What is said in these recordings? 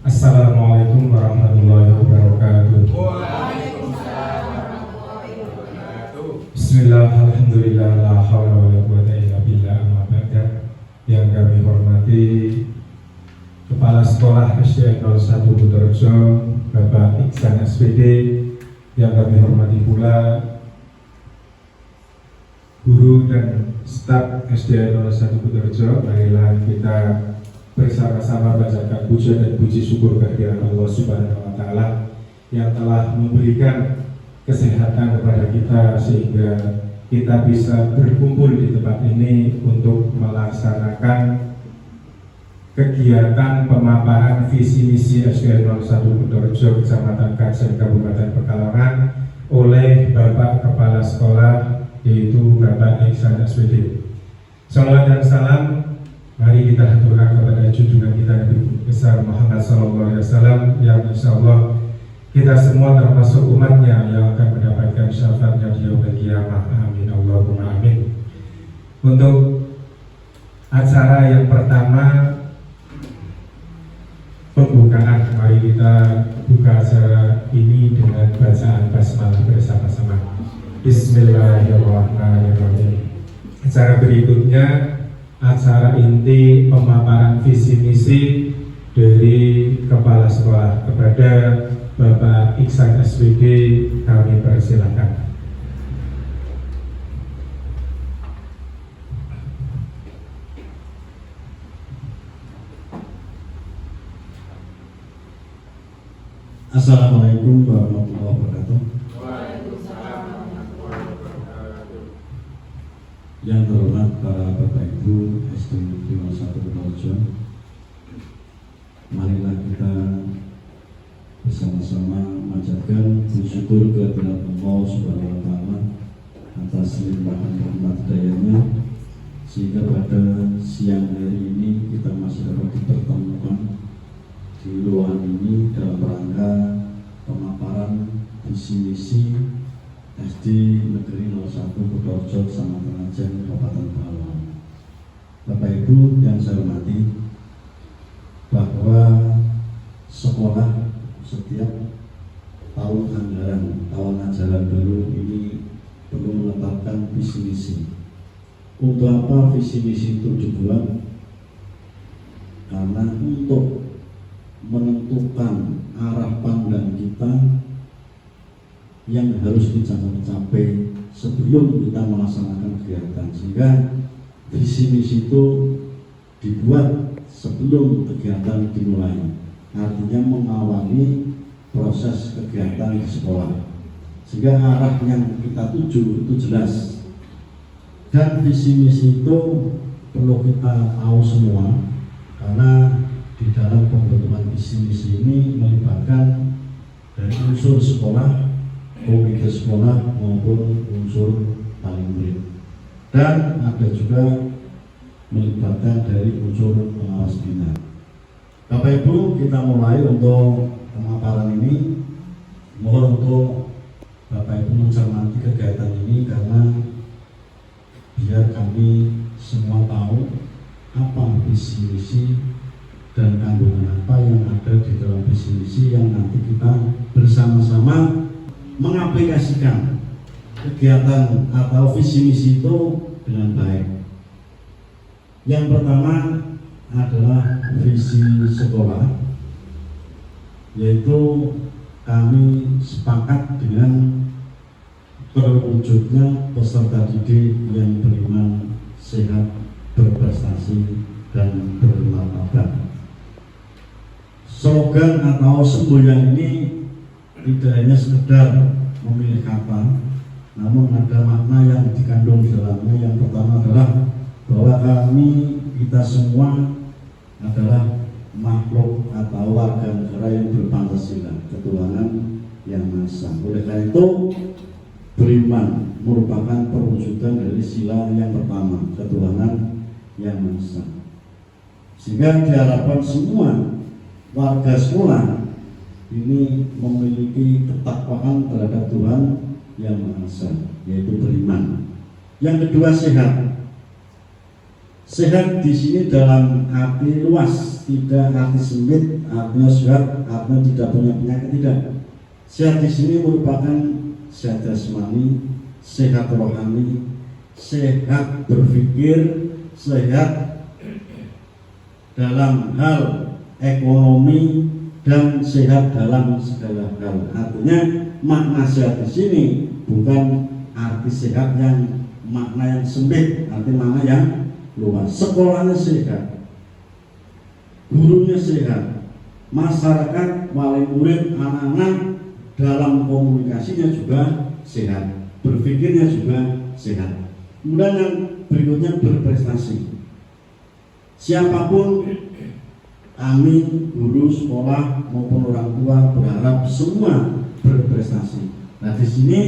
Assalamualaikum warahmatullahi wabarakatuh. Waalaikumsalam warahmatullahi wabarakatuh. Bismillah, alhamdulillah, la hawla wa la quwwata illa billah, amma ba'da. Yang kami hormati Kepala Sekolah SDN 01 Kutorejo, Bapak Iksan SPD. Yang kami hormati pula guru dan staf SDN 01 Kutorejo. Marilah kita bersama-sama bacakan puja dan puji syukur kehadirat Allah Subhanahu wa Ta'ala yang telah memberikan kesehatan kepada kita sehingga kita bisa berkumpul di tempat ini untuk melaksanakan kegiatan pemaparan visi misi SDN 01 Kutorejo Kecamatan Kajen Kabupaten Pekalongan oleh Bapak Kepala Sekolah, yaitu Bapak Iksan SPD. Salawat dan salam mari kita haturkan kepada junjungan kita Nabi besar Muhammad SAW yang insya Allah kita semua termasuk umatnya yang akan mendapatkan syafaatnya di yaumil qiyamah. Amin Allahumma amin. Untuk acara yang pertama, pembukaan, mari kita buka acara ini dengan bacaan basmalah bersama-sama. Bismillahirrahmanirrahim. Acara berikutnya acara inti pemaparan visi misi dari Kepala Sekolah kepada Bapak Iksan SPD, kami persilakan. Assalamualaikum warahmatullahi wabarakatuh. Waalaikumsalam warahmatullahi wabarakatuh. Yang terhormat para Bapak Ibu SDN 01 Kutorejo, marilah kita bersama-sama mengucapkan syukur kehadirat Allah Subhanahu wa Ta'ala atas limpahan rahmat hidayahnya sehingga pada siang hari ini kita masih dapat dipertemukan di ruangan ini dalam rangka pemaparan visi misi SD Negeri 01 Kutorejo Kecamatan Kajen Kabupaten Pekalongan. Bapak Ibu yang saya hormati, bahwa sekolah setiap tahun anggaran tahun ajaran baru ini perlu menetapkan visi misi. Untuk apa visi misi itu dibuat? Karena untuk menentukan arah pandang kita yang harus dicapai sebelum kita melaksanakan kegiatan, sehingga visi misi itu dibuat sebelum kegiatan dimulai, artinya mengawali proses kegiatan di sekolah sehingga arah yang kita tuju itu jelas. Dan visi misi itu perlu kita tahu semua, karena di dalam pembentukan visi misi ini melibatkan dari unsur sekolah, komite sekolah maupun unsur paling murid, dan ada juga melibatkan dari unsur pengawas bina. Bapak Ibu, kita mulai untuk pemaparan ini. Mohon untuk Bapak Ibu mencermati kegiatan ini karena biar kami semua tahu apa visi misi dan kandungan apa yang ada di dalam visi misi yang nanti kita bersama-sama mengaplikasikan kegiatan atau visi misi itu dengan baik. Yang pertama adalah visi sekolah, yaitu kami sepakat dengan terwujudnya peserta didik yang beriman, sehat, berprestasi, dan bermartabat. Slogan atau semboyan ini tidak hanya sekedar memilih kata, namun ada makna yang dikandung di dalamnya. Yang pertama adalah bahwa kita semua adalah makhluk atau warga negara yang berpancasila, ketuhanan yang Maha Esa. Oleh karena itu, beriman merupakan perwujudan dari sila yang pertama, ketuhanan yang Maha Esa. Sehingga diharapkan semua warga sekolah ini memiliki ketakwaan terhadap Tuhan yang Maha Esa, yaitu beriman. Yang kedua, sehat. Sehat di sini dalam arti luas, tidak arti sempit, artinya sehat, artinya tidak punya penyakit, tidak. Sehat di sini merupakan sehat jasmani, sehat rohani, sehat berpikir, sehat dalam hal ekonomi, dan sehat dalam segala hal. Artinya makna sehat di sini bukan arti sehat yang makna yang sempit, arti makna yang luas. Sekolahnya sehat, gurunya sehat, masyarakat, wali murid, anak-anak dalam komunikasinya juga sehat, berpikirnya juga sehat. Kemudian yang berikutnya berprestasi. Siapapun, kami guru sekolah maupun orang tua berharap semua berprestasi. Nah di sini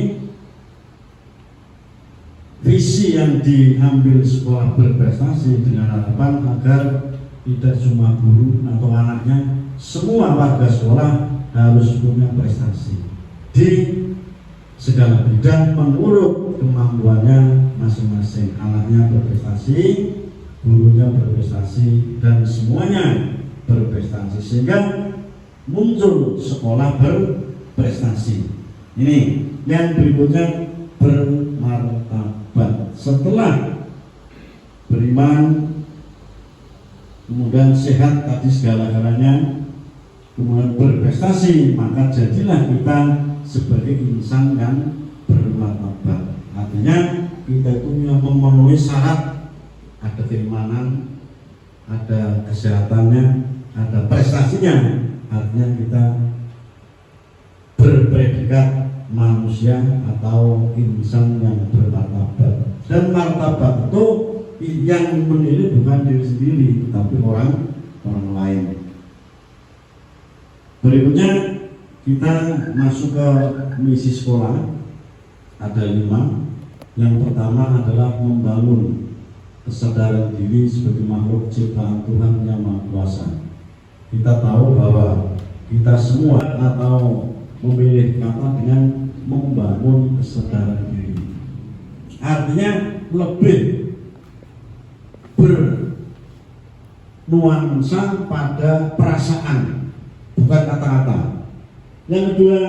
visi yang diambil sekolah berprestasi dengan harapan agar tidak cuma guru atau anaknya, semua warga sekolah harus punya prestasi di segala bidang menurut kemampuannya masing-masing. Anaknya berprestasi, gurunya berprestasi, dan semuanya berprestasi sehingga muncul sekolah berprestasi. Ini yang berikutnya bermartabat. Setelah beriman, kemudian sehat tadi segala-galanya, kemudian berprestasi, maka jadilah kita sebagai insan yang bermartabat. Artinya kita itu memenuhi syarat, ada keimanan, ada kesehatannya, ada prestasinya. Artinya kita berpredikat manusia atau insan yang bermartabat. Dan martabat itu yang menilai bukan diri sendiri, tapi orang lain. Berikutnya kita masuk ke misi sekolah. Ada 5. Yang pertama adalah membangun kesadaran diri sebagai makhluk ciptaan Tuhan yang Maha Kuasa. Kita tahu bahwa kita semua atau memilih kata dengan membangun kesadaran diri. Artinya lebih bernuansa pada perasaan, bukan kata-kata. Yang kedua,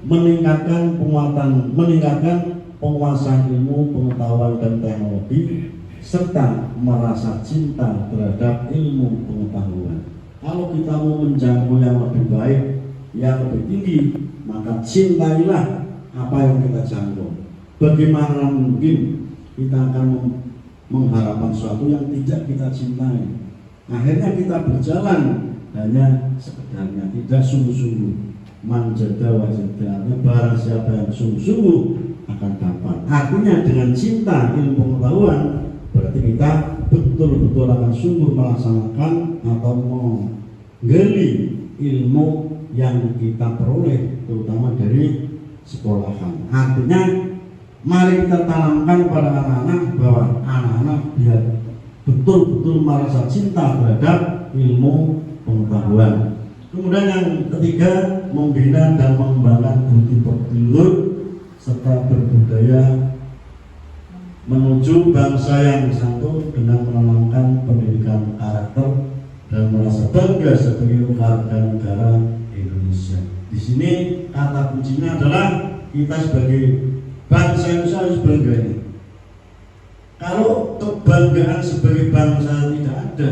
meningkatkan penguasaan ilmu, pengetahuan dan teknologi, serta merasa cinta terhadap ilmu pengetahuan. Kalau kita mau menjangkau yang lebih baik, yang lebih tinggi, maka cintailah apa yang kita jangkau. Bagaimana mungkin kita akan mengharapkan sesuatu yang tidak kita cintai? Akhirnya kita berjalan hanya sekedarnya, tidak sungguh-sungguh. Manjada wajadanya, barang siapa yang sungguh-sungguh akan dapat. Artinya dengan cinta ilmu pengetahuan, berarti kita betul-betul akan sungguh melaksanakan atau menggali ilmu yang kita peroleh, terutama dari sekolahan. Artinya mari kita tanamkan pada anak-anak bahwa anak-anak biar betul-betul merasa cinta terhadap ilmu pengetahuan. Kemudian yang ketiga, membina dan mengembangkan budi pekerti serta berbudaya menuju bangsa yang satu dengan menanamkan pendidikan karakter dan merasa bangga sebagai warga negara Indonesia. Di sini kata kuncinya adalah kita sebagai bangsa Indonesia harus bangga ini. Kalau kebanggaan sebagai bangsa tidak ada,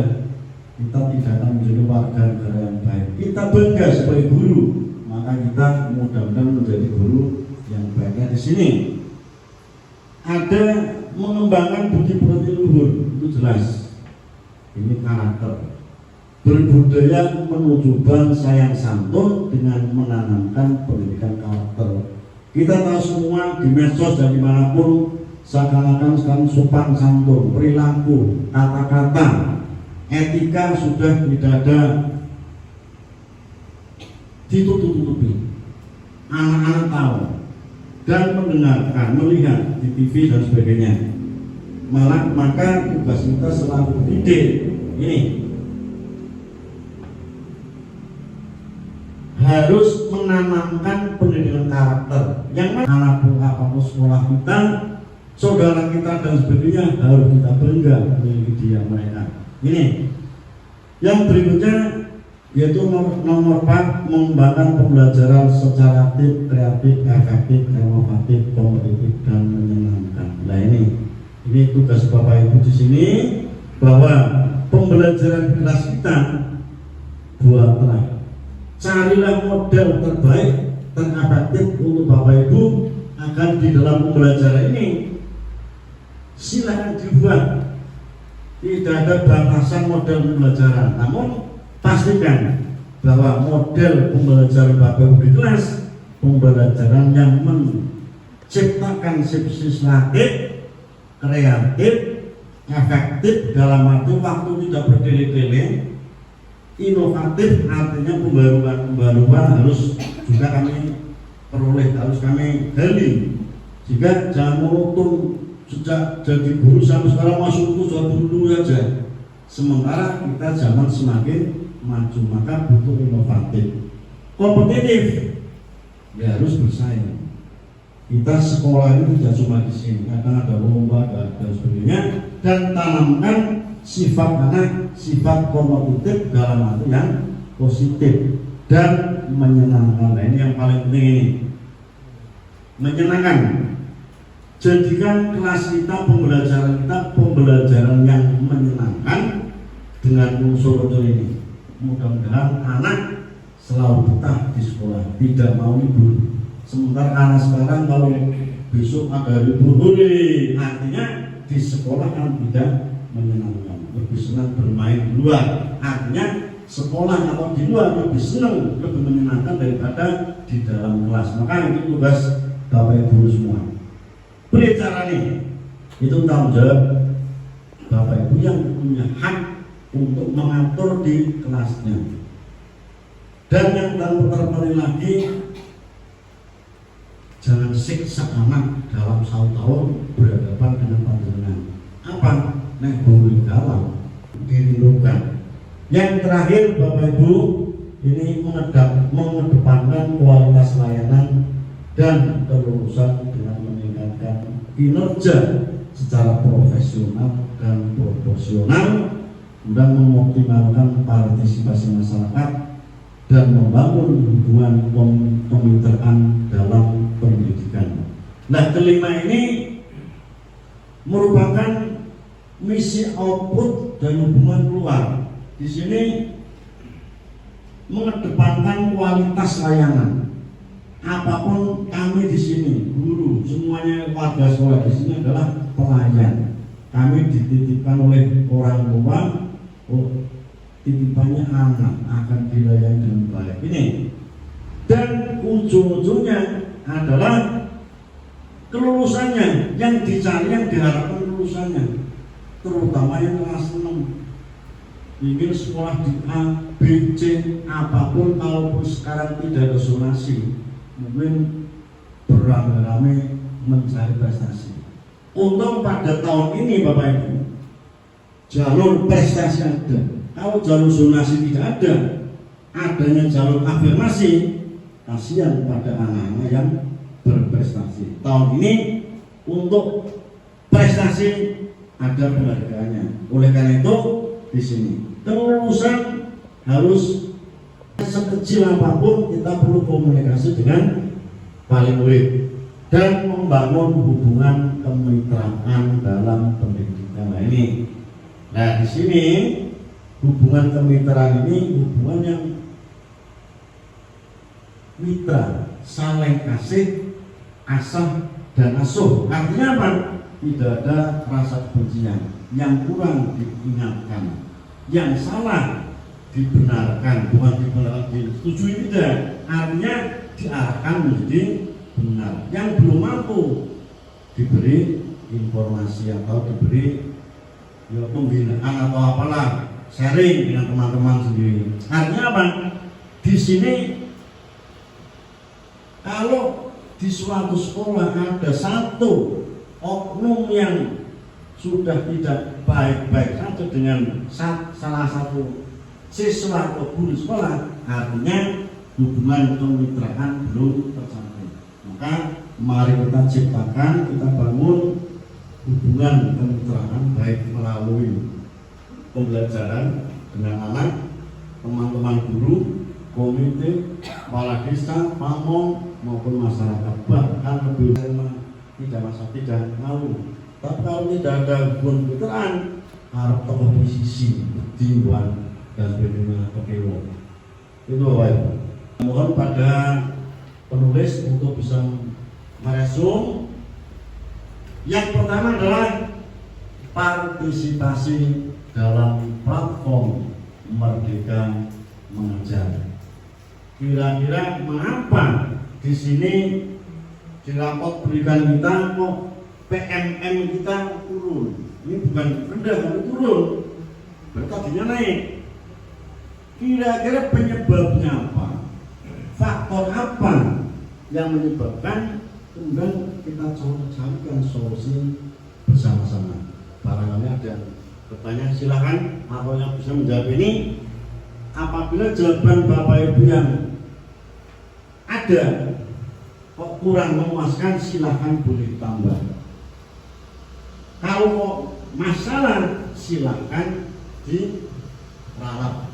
kita tidak akan menjadi warga negara yang baik. Kita bangga sebagai guru, maka kita mudah-mudahan menjadi guru yang baiknya. Di sini ada mengembangkan budi pekerti luhur, itu jelas. Ini karakter. Berbudaya menuju bangsa yang santun dengan menanamkan pendidikan karakter. Kita tahu semua di medsos dan dimanapun seakan-akan sekarang sopan santun, perilaku, kata-kata, etika sudah tidak ada, ditutup-tutupi. Anak-anak tahu dan mendengarkan, melihat di TV dan sebagainya. Maka tugas kita selalu didik ini harus menanamkan pendidikan karakter. Yang mana apapun sekolah kita saudara kita dan sebagainya, harus kita bangga memiliki dia mereka. Ini yang berikutnya yaitu nomor 4, mengembangkan pembelajaran secara aktif, kreatif, efektif, inovatif, kompetitif, dan menyenangkan. Nah ini tugas Bapak Ibu di sini, bahwa pembelajaran kelas kita buatlah, carilah model terbaik, terefektif untuk Bapak Ibu agar di dalam pembelajaran ini silakan dibuat. Tidak ada batasan model pembelajaran, namun pastikan bahwa model pembelajaran Bapak Ibu di kelas pembelajaran yang menciptakan sisi kreatif, efektif dalam arti waktu tidak bertele-tele, inovatif artinya pembaruan harus juga kami peroleh, harus kami gali, sehingga jangan monoton sejak jadi guru sampai sekarang masuk itu sudah dulu saja. Sementara kita zaman semakin maju, maka butuh inovatif, kompetitif, ya harus bersaing. Kita sekolah ini tidak cuma di sini, akan ada lomba dan sebagainya, dan tanamkan sifat sifat kompetitif dalam arti yang positif dan menyenangkan. Nah, ini yang paling penting, ini menyenangkan. Jadikan kelas kita, pembelajaran kita, pembelajaran yang menyenangkan dengan unsur ini. Mudah-mudahan anak selalu betah di sekolah, tidak mau libur. Sementara anak sekarang kalau besok ada libur, artinya di sekolah kan tidak menyenangkan, lebih senang bermain di luar. Artinya sekolah atau di luar lebih senang, lebih menyenangkan daripada di dalam kelas. Maka itu tugas Bapak Ibu semua. Berbicara nih, itu tanggung jawab Bapak Ibu yang punya hak untuk mengatur di kelasnya. Dan yang terpenting lagi, jangan siksa anak dalam 1 tahun berhadapan dengan panjenengan. Apa? Nek boleh galau, dirindukan. Yang terakhir Bapak Ibu, ini mengedepankan kualitas layanan dan kelulusan dengan meningkatkan kinerja secara profesional dan proporsional, dan mengoptimalkan partisipasi masyarakat dan membangun hubungan kemitraan dalam pendidikan. Nah, kelima ini merupakan misi output dan hubungan keluar. Di sini mengedepankan kualitas layanan. Apapun kami di sini, guru, semuanya warga sekolah di sini adalah pelayan. Kami dititipkan oleh orang tua, titipannya anak akan dilayani dengan baik. Ini dan ujung-ujungnya adalah kelulusannya yang dicari, yang diharapkan kelulusannya, terutama yang kelas 6. Ingin sekolah di A, B, C, apapun, kalaupun sekarang tidak ada zonasi, mungkin beramai-ramai mencari prestasi. Untung pada tahun ini Bapak Ibu, jalur prestasi ada. Kalau jalur zonasi tidak ada, adanya jalur afirmasi, kasihan pada anak-anak yang berprestasi. Tahun ini untuk prestasi ada penghargaannya. Oleh karena itu di sini kelulusan harus sekecil apapun kita perlu komunikasi dengan wali murid dan membangun hubungan kemitraan dalam pendidikan. Nah di sini hubungan kemitraan ini hubungan yang mitra, saling kasih, asah dan asuh. Artinya apa? Tidak ada rasa kebencian, yang kurang diingatkan, yang salah dibenarkan, bukan dibenarkan disetujui, tidak. Artinya diarahkan menjadi benar. Yang belum mampu diberi informasi atau diberi pembinaan atau apalah, sharing dengan teman-teman sendiri. Artinya apa? Di sini kalau di suatu sekolah ada satu oknum yang sudah tidak baik-baik saja dengan salah satu siswa atau guru sekolah, artinya hubungan kemitraan belum tercapai. Maka mari kita ciptakan, kita bangun hubungan kemitraan baik melalui pembelajaran dengan anak, teman-teman guru, komite, kepala desa, pamong maupun masyarakat. Bahkan lebih tidak malu. Tapi kalau tidak ada hubungan kemitraan, harap oposisi, diwan dan bagaimana kekewo. Itu Bapak Ibu. Mohon pada penulis untuk bisa meresum. Yang pertama adalah partisipasi dalam platform Merdeka Mengajar. Kira-kira mengapa di sini di rapot pendidikan kita kok PMM kita turun? Ini bukan rendah, tapi turun. Tadinya naik. Kira-kira penyebabnya apa? Faktor apa yang menyebabkan? Kemudian kita carikan solusi bersama-sama. Barangkali ada pertanyaan, silakan atau yang bisa menjawab ini. Apabila jawaban Bapak Ibu yang ada kok kurang memuaskan, silakan boleh tambah. Kalau kok masalah, silakan diralat,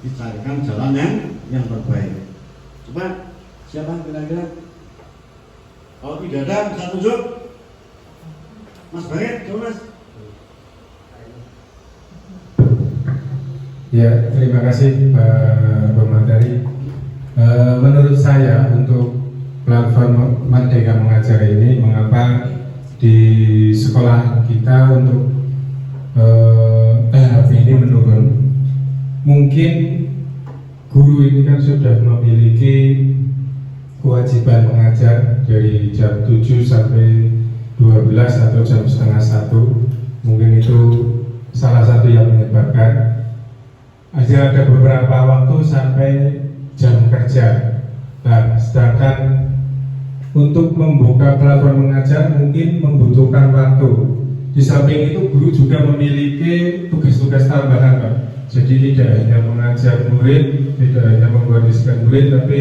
dicarikan jalan yang terbaik. Coba siapa kira-kira? Kalau tidak ada, bisa tunjuk. Mas Baget, coba Mas. Ya, terima kasih Pak Pemateri. Menurut saya untuk platform Merdeka Mengajar ini, mengapa di sekolah kita untuk THP ini menurun? Mungkin guru ini kan sudah memiliki kewajiban mengajar dari jam 7 sampai 12 atau jam setengah 1. Mungkin itu salah satu yang menyebabkan ada beberapa waktu sampai jam kerja. Nah, sedangkan untuk membuka platform mengajar mungkin membutuhkan waktu. Di samping itu guru juga memiliki tugas-tugas tambahan, Pak. Jadi tidak hanya mengajar murid, tidak hanya mengkondisikan murid, tapi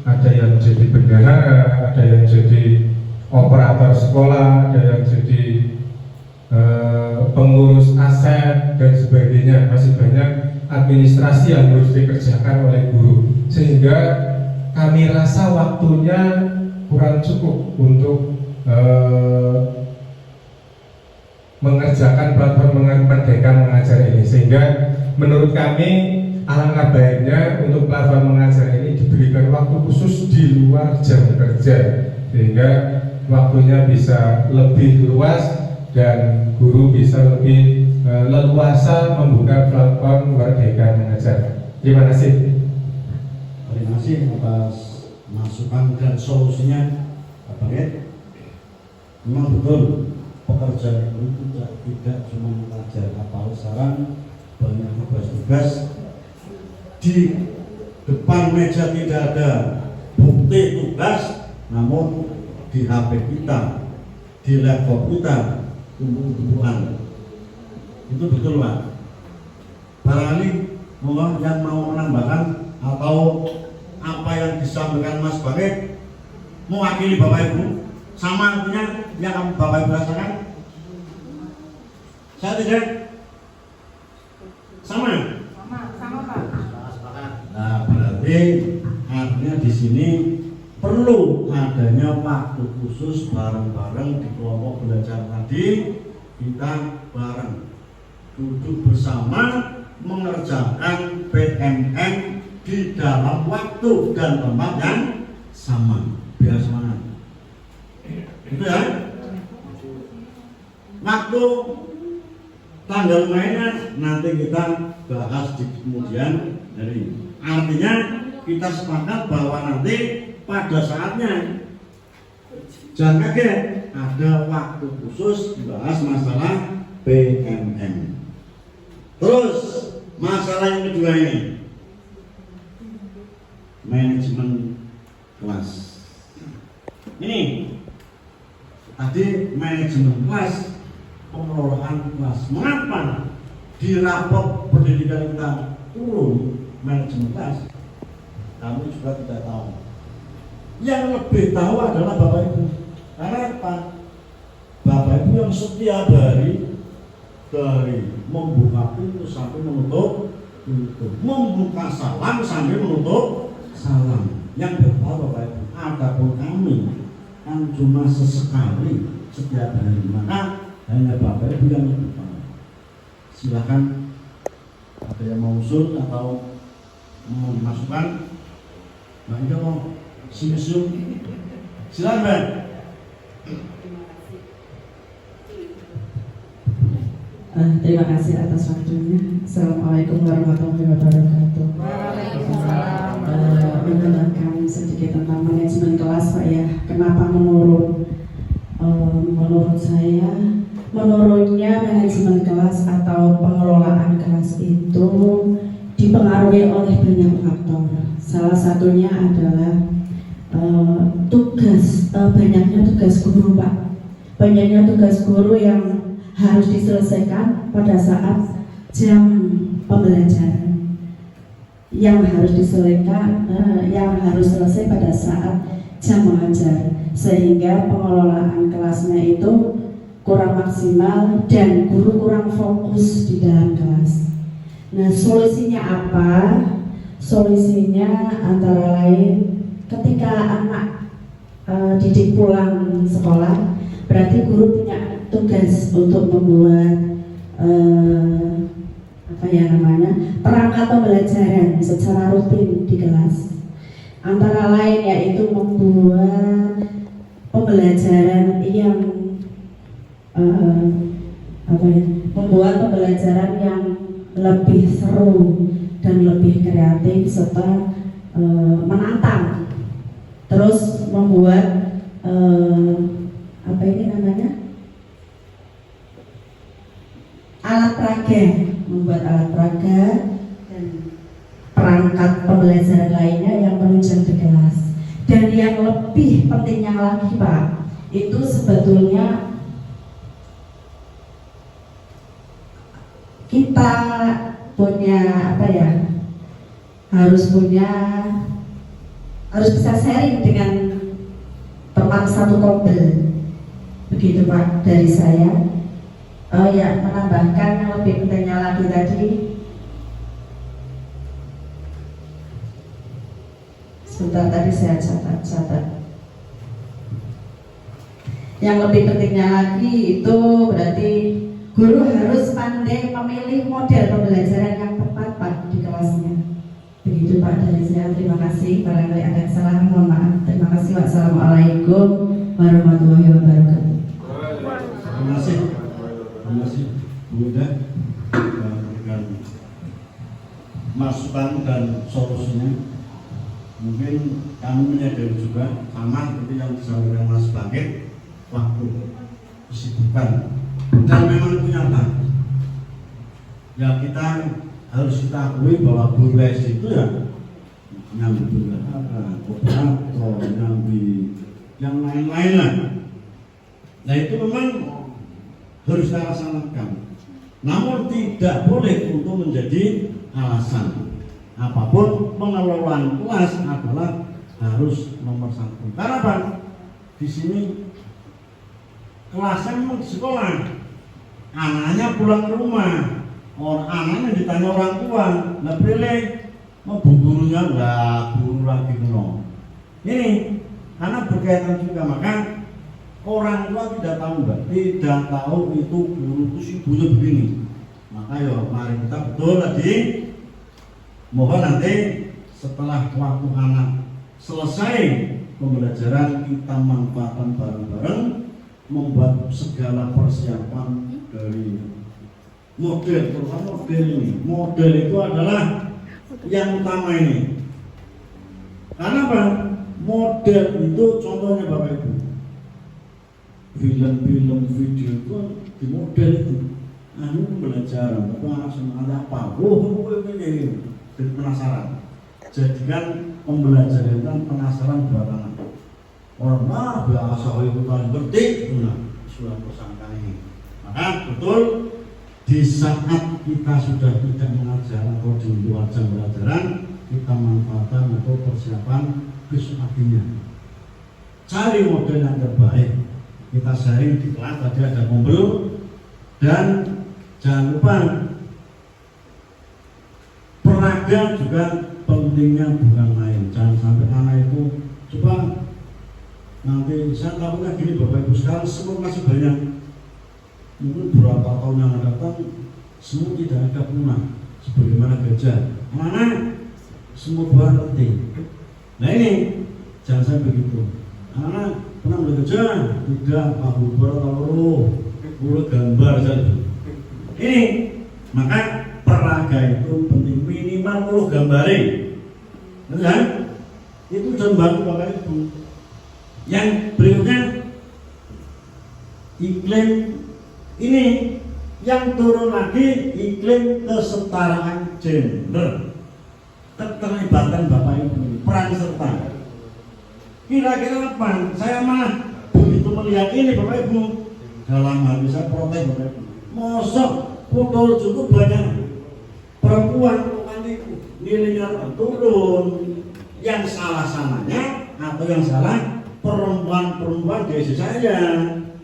ada yang jadi bendahara, ada yang jadi operator sekolah, ada yang jadi pengurus aset dan sebagainya. Masih banyak administrasi yang harus dikerjakan oleh guru, sehingga kami rasa waktunya kurang cukup untuk mengerjakan platform Merdeka Mengajar ini. Sehingga menurut kami alangkah baiknya untuk platform mengajar ini diberikan waktu khusus di luar jam kerja, sehingga waktunya bisa lebih luas dan guru bisa lebih leluasa membuka platform Merdeka Mengajar. Terima kasih. Terima kasih atas masukan dan solusinya, Pak Baget. Memang betul pekerjaan itu tidak cuma mengajar, apalagi sekarang banyak tugas-tugas. Di depan meja tidak ada bukti tugas, namun di HP kita, di laptop kita tumbuh-tumbuhan. Itu betul, Pak. Barangkali mohon yang mau menambahkan atau apa yang disampaikan Mas Baget mewakili Bapak Ibu, sama artinya yang Bapak Ibu rasakan? Saya tidak. Sama Pak. Nah, berarti artinya di sini perlu adanya waktu khusus bareng-bareng di kelompok belajar tadi. Kita bareng duduk bersama mengerjakan PMM di dalam waktu dan tempat yang sama. Biar semangat. Itu ya. Waktu tanggal mainnya nanti kita bahas di kemudian hari. Artinya kita sepakat bahwa nanti pada saatnya jangan kaget, ada waktu khusus dibahas masalah PMM. Terus masalah yang kedua ini, manajemen kelas. Ini tadi manajemen kelas, pengelolaan kelas. Mengapa di rapor pendidikan kita turun manajemen kelas? Kami juga tidak tahu. Yang lebih tahu adalah Bapak Ibu. Karena apa? Bapak Ibu yang setiap hari dari membuka pintu sampai menutup pintu, membuka salam sampai menutup salam. Yang berbeda Bapak Ibu, adapun kami kan cuma sesekali setiap hari, maka hanya Bapak Ibu yang lebih tahu. Silakan ada yang mau usul atau mau dimasukkan. Mbak Ida mau silakan Mbak. Terima kasih atas waktunya. Assalamualaikum warahmatullahi wabarakatuh. Waalaikumsalam. Mengenalkan sedikit tentang manajemen kelas Pak ya. Kenapa menurun? Menurut saya, menurunnya manajemen kelas atau pengelolaan kelas itu dipengaruhi oleh banyak faktor. Salah satunya adalah banyaknya tugas guru Pak. Banyaknya tugas guru yang harus diselesaikan pada saat jam pembelajaran, yang harus diselesaikan, yang harus selesai pada saat jam mengajar, sehingga pengelolaan kelasnya itu kurang maksimal dan guru kurang fokus di dalam kelas. Nah, solusinya apa? Solusinya antara lain ketika anak didik pulang sekolah, berarti guru punya tugas untuk membuat perangkat pembelajaran secara rutin di kelas. Antara lain yaitu membuat pembelajaran yang membuat pembelajaran yang lebih seru dan lebih kreatif serta menantang. Terus membuat alat peraga, membuat alat peraga dan perangkat pembelajaran lainnya yang menunjang di kelas. Dan yang lebih pentingnya lagi Pak, itu sebetulnya kita punya harus bisa sharing dengan teman satu kobel, begitu Pak dari saya. Menambahkan yang lebih pentingnya lagi tadi, sebentar tadi saya catat. Yang lebih pentingnya lagi itu berarti guru harus pandai memilih model pembelajaran yang tepat Pak di kelasnya. Begitu Pak dari saya. Terima kasih. Barangkali ada kesalahan, mohon maaf. Terima kasih. Wassalamualaikum warahmatullahi wabarakatuh. Terima kasih Bu Ida memberikan masukan dan solusinya. Mungkin kami menyadari juga sama seperti yang disampaikan Mas Bangkit, waktu kesibukan dan memang itu nyata. Ya kita harus kita akui bahwa guru SD itu ya nyambi operator, nyambi yang lain-lain lah. Nah itu memang harus kita laksanakan. Namun tidak boleh untuk menjadi alasan. Apapun pengelolaan kelas adalah harus nomor satu. Karena apa? Di sini kelasnya memang di sekolah, anaknya pulang ke rumah, anaknya ditanya orang tua, nggak pilih, mau gurunya nggak guru lagi no. Ini karena berkaitan juga, maka orang tua tidak tahu Mbak, tidak tahu itu guru itu si ibunya begini. Maka ya mari kita betul tadi, mohon nanti setelah waktu anak selesai pembelajaran kita manfaatkan bareng-bareng, membuat segala persiapan dari model, terutama model ini. Model itu adalah yang utama ini. Karena apa? Model itu contohnya Bapak Ibu, film-film video itu di model itu. Pembelajaran, tapi anak semangat apa? Ini jadi penasaran. Jadikan pembelajaran itu penasaran buat anak. Orang bahasa itu paling penting, sudah persangka ini. Maka betul di saat kita sudah tidak mengajar atau di luar jam pelajaran, kita manfaatkan atau persiapan besok paginya. Cari model yang terbaik. kita sharing di kelas tadi ada ngobrol. Dan jangan lupa peraga juga pentingnya bukan main. Jangan sampai anak itu coba nanti saya takutnya gini Bapak Ibu, sekarang semua masih banyak, mungkin beberapa tahun yang akan datang semua tidak ada punah sebagaimana gajah. Anak semua buah ngerti. Nah ini jangan sampai begitu. Anak pernah melihat gajah? Tidak, Pak Bubur atau Bulu gambar saja. Ini maka peraga itu penting, minimal gambarin. Kan? Itu jangan Bapak Ibu. Yang berikutnya iklim ini yang turun lagi, iklim kesetaraan gender, keterlibatan Bapak Ibu, peran serta. Kira-kira apa? Saya mah begitu melihat ini Bapak Ibu, dalam hati saya protes Bapak Ibu. Mosok pukul cukup banyak perempuan itu nilainya turun. Yang salah sananya atau yang salah perempuan-perempuan desa saya.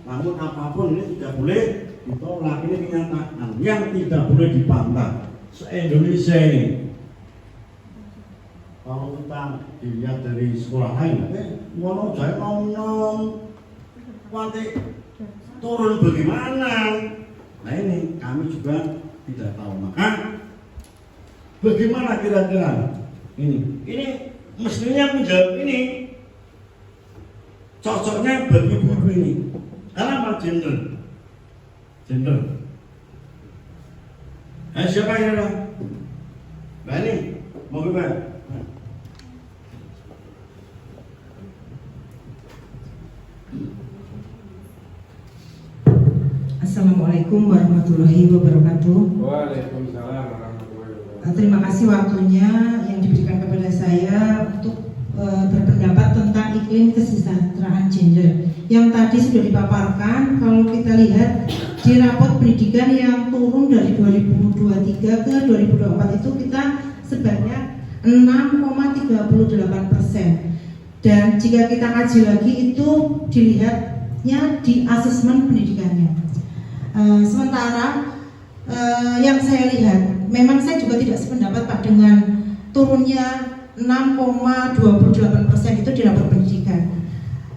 Namun apapun ini tidak boleh ditolak, ini kenyataan yang tidak boleh dibantah. Se-Indonesia ini kalau kita dilihat dari sekolah lain, ngono saya ngomong nanti turun bagaimana? Nah ini kami juga tidak tahu. Maka bagaimana kira-kira ini mestinya menjawab ini cocoknya bagi guru ini. Karena apa? Gender. Siapa ini dong? Mbak ini mau gimana? Assalamualaikum warahmatullahi wabarakatuh. Waalaikumsalam warahmatullahi wabarakatuh. Terima kasih waktunya yang diberikan kepada saya untuk berpendapat tentang iklim kesejahteraan gender. Yang tadi sudah dipaparkan, kalau kita lihat di rapot pendidikan yang turun dari 2023 ke 2024 itu kita sebanyak 6,38%. Dan jika kita kaji lagi itu dilihatnya di asesmen pendidikannya. Sementara yang saya lihat, memang saya juga tidak sependapat Pak dengan turunnya 6,28% itu di rapor pendidikan.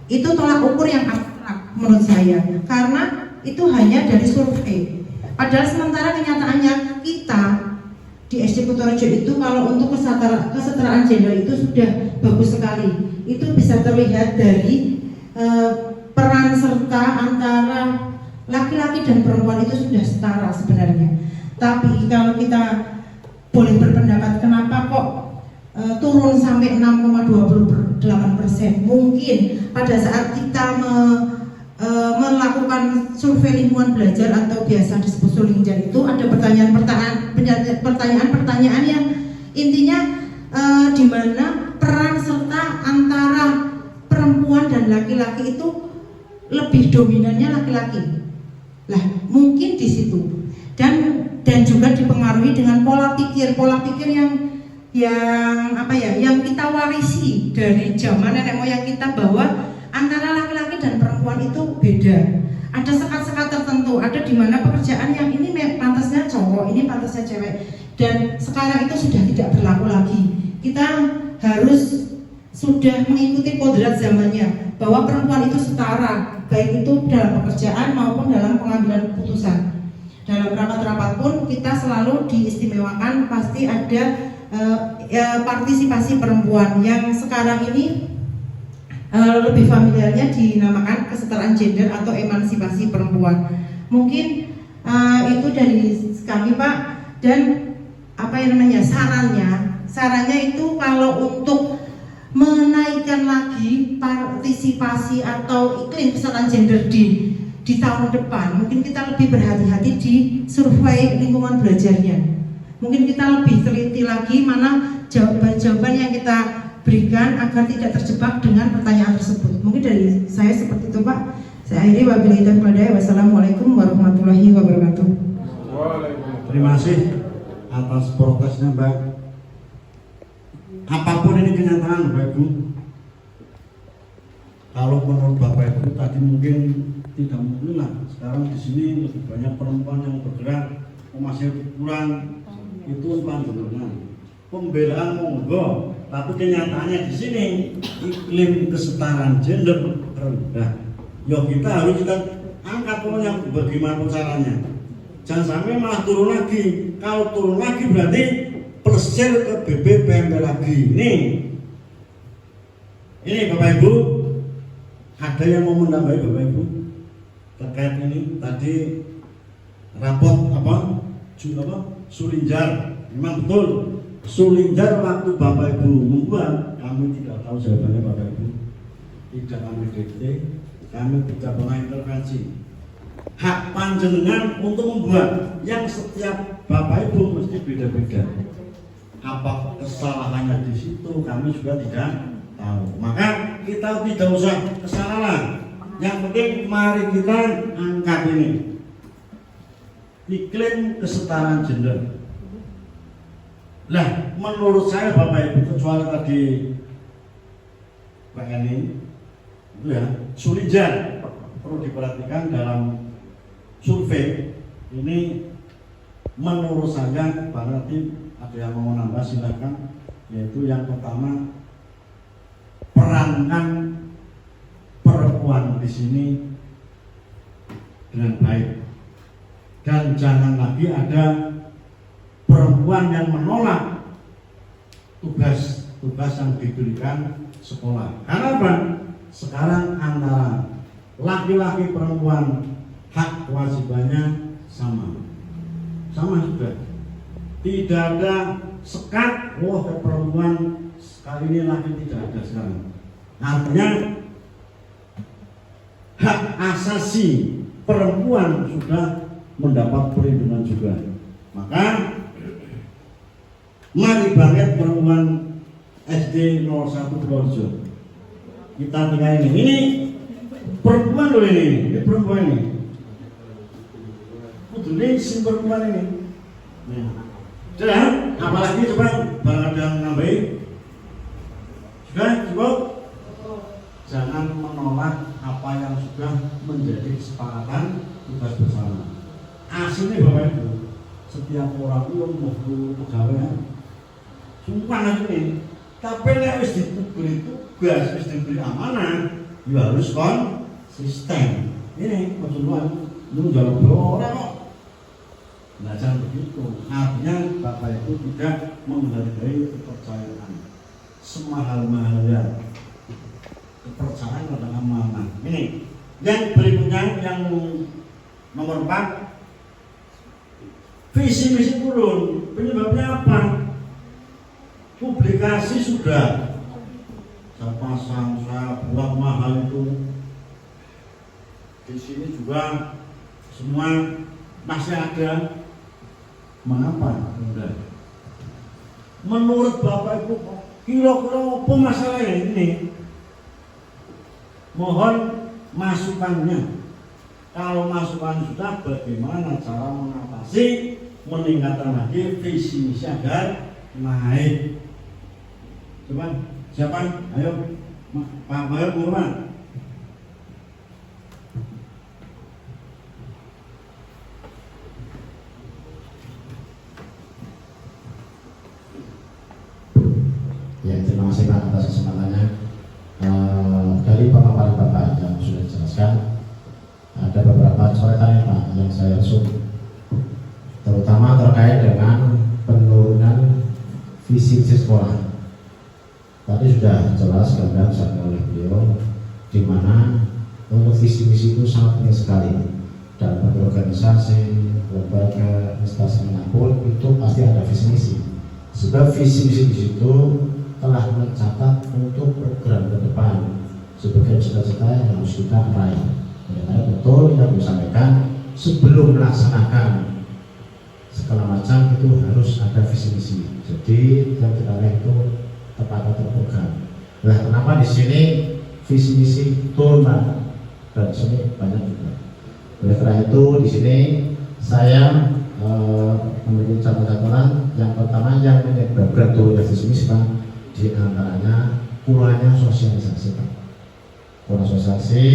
Itu tolak ukur yang abstrak menurut saya, karena itu hanya dari survei. Padahal sementara kenyataannya kita di SD Kutorejo itu kalau untuk kesetaraan gender itu sudah bagus sekali. Itu bisa terlihat dari peran serta antara laki-laki dan perempuan itu sudah setara sebenarnya. Tapi kalau kita boleh berpendapat kenapa kok turun sampai 6,28%, mungkin pada saat kita melakukan survei lingkungan belajar atau biasa disebut Sulingjar itu ada pertanyaan-pertanyaan yang intinya di mana peran serta antara perempuan dan laki-laki itu lebih dominannya laki-laki. Lah mungkin di situ dan juga dipengaruhi dengan pola pikir yang kita warisi dari zaman nenek moyang kita, bahwa antara laki-laki dan perempuan itu beda. Ada sekat-sekat tertentu, ada di mana pekerjaan yang ini pantasnya cowok, ini pantasnya cewek. Dan sekarang itu sudah tidak berlaku lagi. Kita harus sudah mengikuti kodrat zamannya, bahwa perempuan itu setara, baik itu dalam pekerjaan maupun dalam pengambilan keputusan. Dalam rapat-rapat pun kita selalu diistimewakan, pasti ada partisipasi perempuan yang sekarang ini lebih familiarnya dinamakan kesetaraan gender atau emansipasi perempuan. Mungkin itu dari kami Pak. Dan sarannya itu kalau untuk menaikkan lagi partisipasi atau iklim kesetaraan gender di tahun depan, mungkin kita lebih berhati-hati di survei lingkungan belajarnya. Mungkin kita lebih teliti lagi mana jawaban-jawaban yang kita berikan agar tidak terjebak dengan pertanyaan tersebut. Mungkin dari saya seperti itu Pak. Saya akhiri, wabillahi taufiq wal hidayah. Wassalamualaikum warahmatullahi wabarakatuh. Terima kasih atas protesnya Mbak. Apapun ini kenyataan Bapak Ibu, Kalau menurut Bapak Ibu tadi mungkin tidak mungkin lah. Sekarang di sini lebih banyak perempuan yang bergerak, masih kurang itu panjenengan. Pembelaan monggo, tapi kenyataannya di sini iklim kesetaraan gender rendah. Ya kita harus kita angkat pokoknya bagaimana caranya. Jangan sampai malah turun lagi. Kalau turun lagi berarti plesir ke BBPMP lagi. Ini Bapak Ibu, ada yang mau menambahi Bapak Ibu terkait ini tadi rapot Sulinjar. Memang betul Sulinjar waktu Bapak Ibu membuat, kami tidak tahu jawabannya Bapak Ibu, tidak kami dikte, kami tidak pernah intervensi. Hak panjenengan untuk membuat yang setiap Bapak Ibu mesti beda-beda. Apa kesalahannya di situ kami juga tidak tahu. Maka kita tidak usah kesalahan. Yang penting mari kita angkat ini iklim kesetaraan gender. Nah, menurut saya Bapak Ibu, kecuali tadi PNI itu ya, Sulinjar perlu diperhatikan dalam survei ini. Menurut saya, berarti ada yang mau nambah silakan. Yaitu yang pertama, perankan perempuan di sini dengan baik, dan jangan lagi ada perempuan yang menolak tugas yang diberikan sekolah. Karena apa? Sekarang antara laki-laki perempuan hak kewajibannya sama juga. Tidak ada sekat, perempuan sekali ini laki tidak ada sekarang. Artinya hak asasi perempuan sudah mendapat perlindungan juga. Maka mari banget perempuan SD 01 Purworejo. Kita tinggal ini perempuan loh, ini perempuan ini. Kudune si perempuan ini. Sudah, apalagi coba barang ada yang nambahin. Sudah cukup. Jangan menolak apa yang sudah menjadi kesepakatan tugas bersama. Aslinya Bapak Ibu, setiap orang itu mau pegawai sumpah ini, tapi nek wis diberi tugas, wis diberi amanah, ya harus konsisten. Ini kebetulan menjawab orang kok. Nah, jangan begitu. Artinya Bapak Ibu tidak menghargai kepercayaan semahal-mahalnya. Kepercayaan adalah amanah. Ini yang berikutnya, yang nomor 4, visi misi turun. Penyebabnya apa? Publikasi sudah saya pasang, saya buat mahal itu. Di sini juga semua masih ada. Mengapa? Enggak. Menurut Bapak Ibu, kira-kira apa masalah ini? Mohon masukannya. Kalau masukan sudah, bagaimana cara mengatasi, meningkatkan lagi visi misi agar naik. Coba, siapa? Ayo, Pak Mayor Murman. Ya, terima kasih Pak atas kesempatannya. Dari pemaparan Bapak yang sudah dijelaskan, ada beberapa coretan Pak yang saya resume, terutama terkait dengan penurunan visi misi sekolah. Tadi sudah jelas gambaran disampaikan oleh beliau, di mana untuk visi misi itu sangat penting sekali dalam berorganisasi, lembaga, instansi manapun itu pasti ada visi misi. Sebab visi misi di situ telah mencatat untuk program ke depan sebagai cita-cita yang harus kita raih. Karena betul yang disampaikan sebelum melaksanakan segala macam itu harus ada visi misi. Jadi yang kita raih itu tepat atau program. Nah, kenapa di sini visi misi turun dan di sini banyak juga. Oleh karena itu di sini saya memiliki catatan. Yang pertama yang menyebabkan turunnya visi misi Pak, di antaranya kurangnya sosialisasi Pak. kurang sosialisasi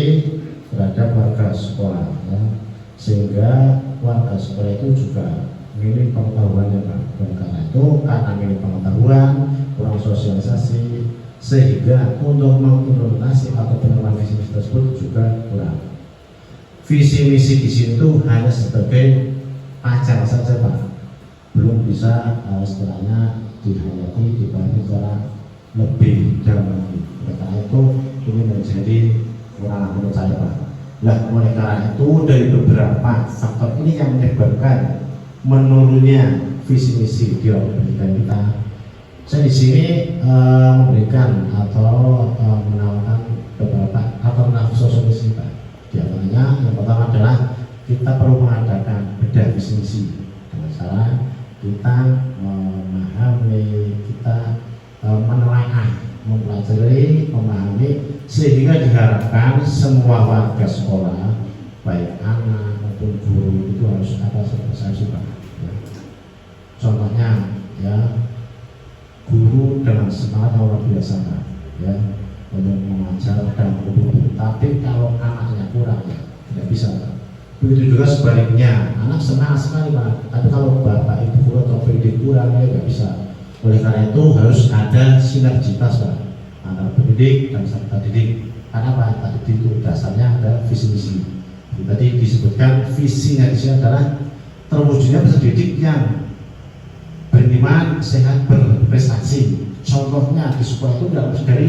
terhadap warga sekolah, ya. Sehingga warga sekolah itu juga minim pengetahuannya Pak. Karena itu karena minim pengetahuan, kurang sosialisasi, sehingga untuk mengimplementasi atau penerapan visi misi tersebut juga kurang. Visi misi di sini itu hanya sebagai pacar saja Pak, belum bisa setelahnya dihayati, dibahas secara lebih dalam lagi. Karena itu ini menjadi kurang menurut saya Pak. Nah, oleh karena itu dari beberapa faktor ini yang menyebabkan menurunnya visi misi di pendidikan kita. Saya di sini memberikan atau menawarkan beberapa alternatif solusi Pak. Di antaranya yang pertama adalah kita perlu mengadakan bedah visi misi dengan cara kita memahami, kita menelaah, mempelajari, memahami, sehingga diharapkan semua warga sekolah, baik anak maupun guru itu harus ada sertifikasi Pak. Ya. Contohnya, ya, guru dengan semangat luar biasa Pak, ya, untuk mengajar dan guru. Tapi kalau anaknya kurang, ya, tidak bisa Pak. Begitu juga sebaliknya, anak semangat sekali Pak, tapi kalau bapak ibu guru atau pendidik kurang, ya tidak bisa. Oleh karena itu harus ada sinergitas Pak antara pendidik dan peserta didik. Karena apa? Tadi itu dasarnya ada visi misi. Tadi disebutkan visinya di sini adalah terwujudnya peserta didik yang beriman, sehat, berprestasi. Contohnya di sekolah itu tidak harus dari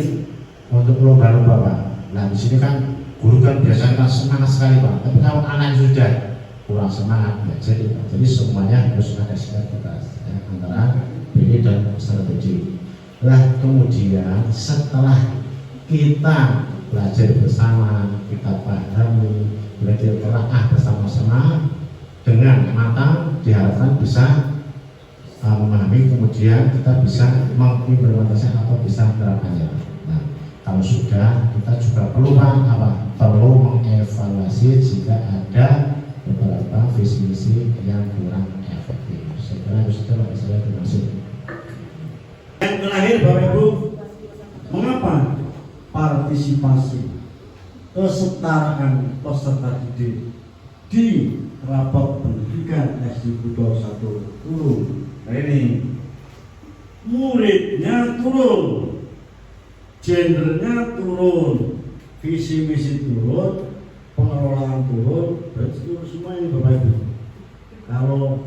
untuk lomba-lomba Pak. Nah di sini kan guru kan biasanya kan semangat sekali Pak. Tapi kalau anak sudah kurang semangat, ya, jadi semuanya harus ada sinergitas ya, antara ini dan strategi. Nah kemudian setelah kita belajar bersama, kita pahami, belajar telaah bersama-sama dengan matang, diharapkan bisa memahami, kemudian kita bisa mengimplementasikan atau bisa menerapkannya. Nah kalau sudah, kita juga perlu perlu mengevaluasi jika ada beberapa visi misi yang kurang efektif. Saya kira itu saja Pak, saya terima kasih. Yang terakhir Bapak Ibu, mengapa partisipasi kesetaraan peserta didik di rapor pendidikan SD Budol 1 turun? Nah ini muridnya turun, gendernya turun, visi misi turun, pengelolaan turun, berarti turun semua ini Bapak Ibu. Kalau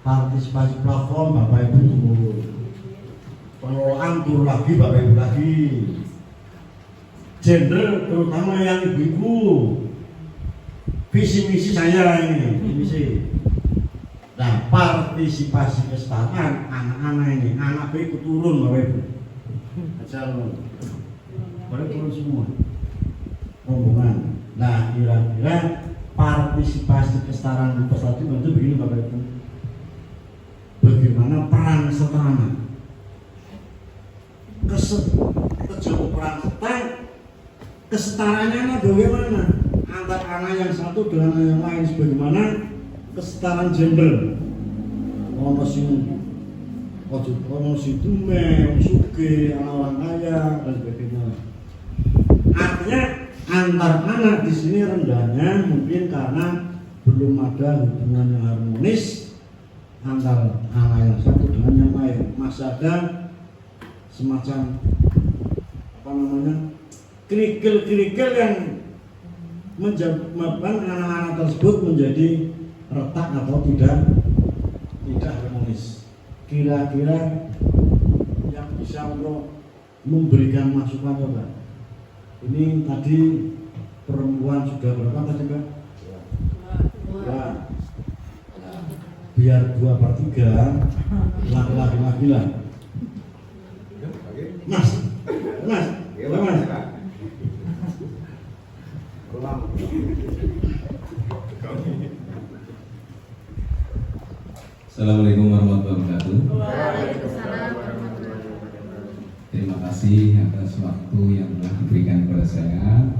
partisipasi platform Bapak Ibu turun, pengelolaan turun lagi Bapak Ibu lagi, gender terutama yang ibu-ibu, visi misi saya ini, visi misi. Nah partisipasi kesetaraan anak-anak ini, anak ikut turun Bapak Ibu, ajar Bapak turun semua rombongan. Nah kira-kira partisipasi kesetaraan di peserta itu begini Bapak Ibu, bagaimana peran serta anak, kejauh peran serta kesetaraannya bagaimana antara anak yang satu dengan anak yang lain, sebagaimana kesetaraan gender. Ono si dume, suge, orang kaya dan sebagainya. Artinya antar anak di sini rendahnya mungkin karena belum ada hubungan yang harmonis antara anak yang satu dengan yang lain. Masih ada semacam kerikil-kerikil yang menyebabkan anak-anak tersebut menjadi retak atau tidak harmonis. Kira-kira yang bisa untuk memberikan masukan Pak. Ini tadi perempuan sudah berapa tadi Pak? Ya. Biar 2/3 laki-laki lagi lah. Mas. Assalamualaikum warahmatullahi wabarakatuh. Terima kasih atas waktu yang telah diberikan kepada saya.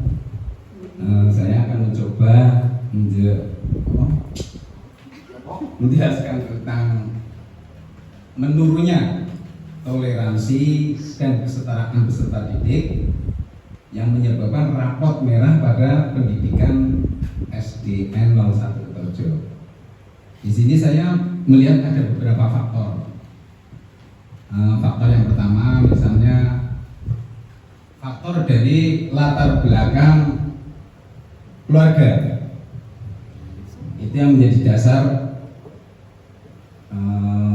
Saya akan mencoba menjelaskan tentang menurunnya toleransi dan kesetaraan peserta didik yang menyebabkan rapot merah pada pendidikan SDN 01 Kertojo. Di sini saya melihat ada beberapa faktor. Faktor yang pertama misalnya faktor dari latar belakang keluarga, itu yang menjadi dasar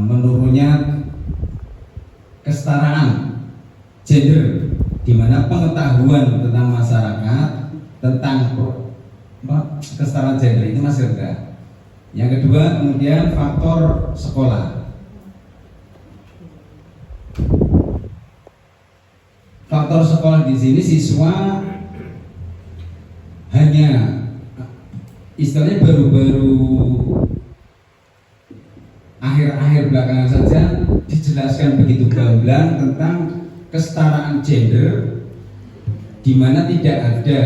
menurunnya kesetaraan gender, di mana pengetahuan tentang masyarakat tentang kesetaraan gender itu masih rendah. Yang kedua, kemudian faktor sekolah. Faktor sekolah di sini siswa hanya istilahnya baru-baru akhir-akhir belakangan saja dijelaskan begitu gamblang tentang kesetaraan gender, di mana tidak ada